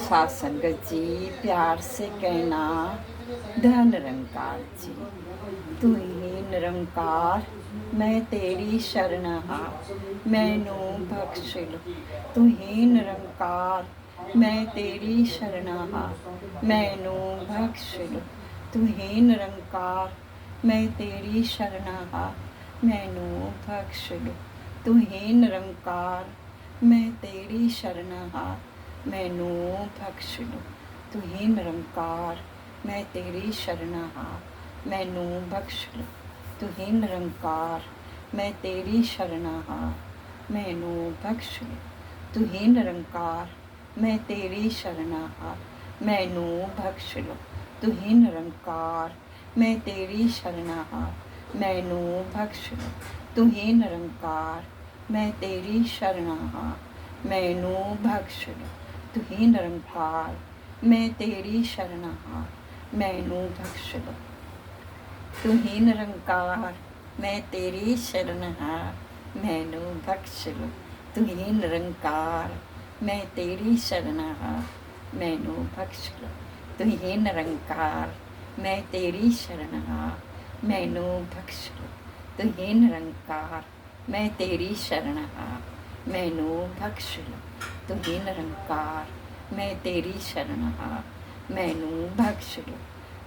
साथ संगत जी, प्यार से कहना धन निरंकार जी। तू ही निरंकार, मैं तेरी शरण हां, मैनू बख्श लो। तू ही निरंकार, मैं तेरी शरण हां, मैनू बख्श लो। तू ही निरंकार, मैं तेरी शरण हां, मैनू बख्श लो। तू ही निरंकार, मैं तेरी शरण हां, मैनू बख्श लो। तू ही निरंकार, मैं तेरी शरण हां, मैनू बख्श लो। तू ही निरंकार, मैं तेरी शरण हां, मैनू बख्श लो। तू ही निरंकार, मैं तेरी शरण हां, मैनू बख्श लो। तू ही निरंकार, मैं तेरी शरण हां, मैनू बख्श लो। तू ही निरंकार, मैं तेरी शरण हां, मैनू बख्श लो। तू ही निरंकार, मैं तेरी शरण हां, मैनू बख्श लो। तू ही निरंकार, मैं तेरी शरण हां, मैनू बख्श लो। तू ही निरंकार, मैं तेरी शरण हां, मैनू बख्श लो। तू ही निरंकार, मैं तेरी शरण हां, मैनू बख्श लो। तू ही निरंकार, मैं तेरी शरण हां, मैनू बख्श लो। तू ही निरंकार, मैं तेरी शरण हां, मैनू बख्श लो। तू ही निरंकार, मैं तेरी शरण हां, मैनू बख्श लो।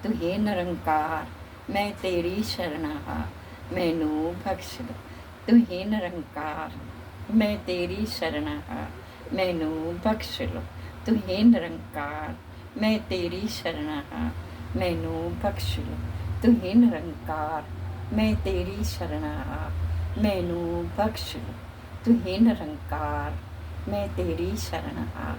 तू ही निरंकार, मैं तेरी शरण हां, मैनू बख्श लो। तू ही निरंकार, मैं तेरी शरण हां, मैनू बख्श लो। तू ही निरंकार, मैं तेरी शरण हां, मैनू बख्श लो। तू ही निरंकार, मैं तेरी शरण हां, मैनू बख्श लो। तू ही निरंकार, मैं तेरी शरण हां,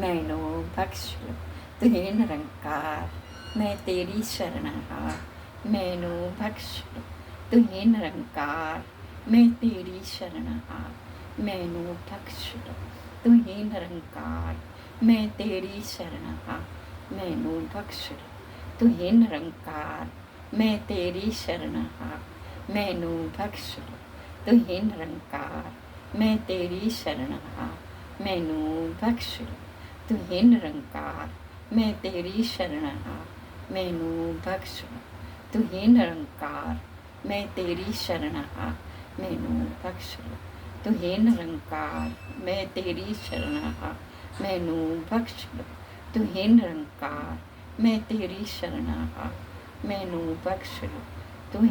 मैनू बख्श लो। तू ही निरंकार, मैं तेरी शरण हां, मैनू बख्श लो। तू ही निरंकार, मैं तेरी शरण हां, मैनू बख्श लो। तू ही निरंकार, मैं तेरी शरण हां, मैनू बख्श लो। तू ही निरंकार, मैं तेरी शरण हां, मैनू बख्श लो। तू ही निरंकार, मैं तेरी शरण हां, मैनू बख्श लो। तू ही निरंकार, मैं तेरी शरण हां, मैनू बख्श लो। तू ही निरंकार, मैं तेरी शरण हां, मैनू बख्श लो। तू ही निरंकार, मैं तेरी शरण हां, मैनू बख्श लो। तू ही निरंकार, मैं तेरी शरण हां, मैनू बख्श लो। तू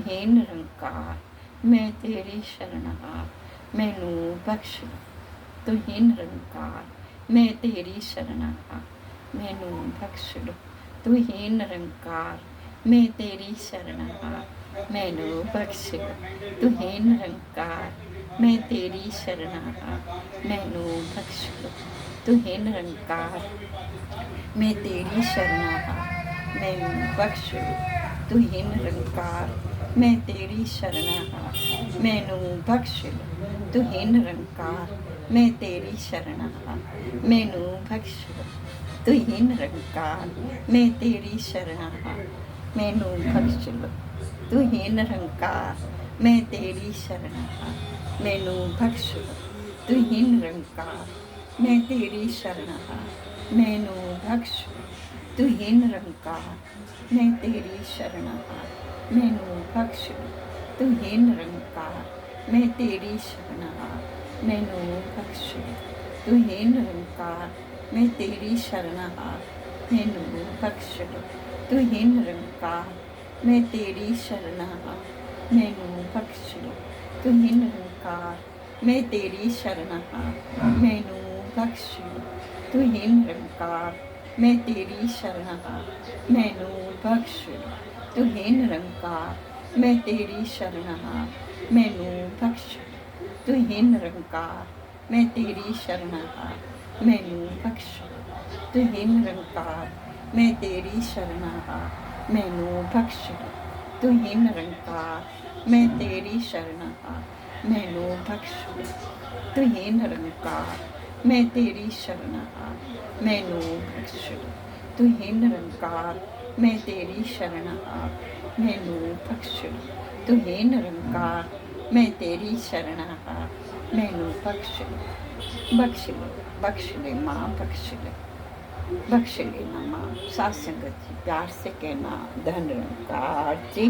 ही निरंकार, मैं तेरी शरण हां, मैनू बख्श लो। तू ही निरंकार, मैं तेरी शरण हां, मैनू बख्श लो। तू ही निरंकार, मैं तेरी शरण हां, मैनू बख्श लो। तू ही निरंकार, मैं तेरी शरण हां, मैनू बख्श लो। तू ही निरंकार, मैं तेरी शरण हां, मैनू बख्श लो। तू ही निरंकार, मैं तेरी शरण हां, मैनू बख्श लो। तू ही निरंकार, मैं तेरी शरण हां, मैनू बख्श लो। तू ही निरंकार, मैं तेरी शरण हां, मैनू बख्श लो। तू ही निरंकार, मैं तेरी शरण हां, मैनू बख्श लो। तू ही निरंकार, मैं तेरी शरण हां, मैनू बख्श लो। तू ही निरंकार, मैं तेरी शरण हां, मैनू बख्श लो। तू ही निरंकार, मैं तेरी शरण हां, मैनू बख्श लो। तू ही निरंकार, मैं तेरी शरण हां, मैनू बख्श लो। तू ही निरंकार, मैं तेरी शरण हां, मैनू बख्श लो। तू ही निरंकार, मैं तेरी शरण हां, मैनू बख्श लो। तू ही निरंकार, मैं तेरी शरण हां, मैनू बख्श लो। तू ही निरंकार, मैं तेरी शरण हां, मैनू बख्श लो। तू ही निरंकार, मैं तेरी शरण हां, मैनू बख्श लो। तू ही निरंकार, मैं तेरी शरण हां, मैनू बख्श लो। तू ही निरंकार, मैं तेरी शरण हां, मैनू बख्श लो। तू ही निरंकार, मैं तेरी शरण हां, मैनू बख्श लो। तू ही निरंकार, मैं तेरी शरण हाँ, मैनू बख्श ले, बख्श ले माँ, बख्श लेना माँ। सात संगत जी प्यार से कहना, धन निरंकार जी।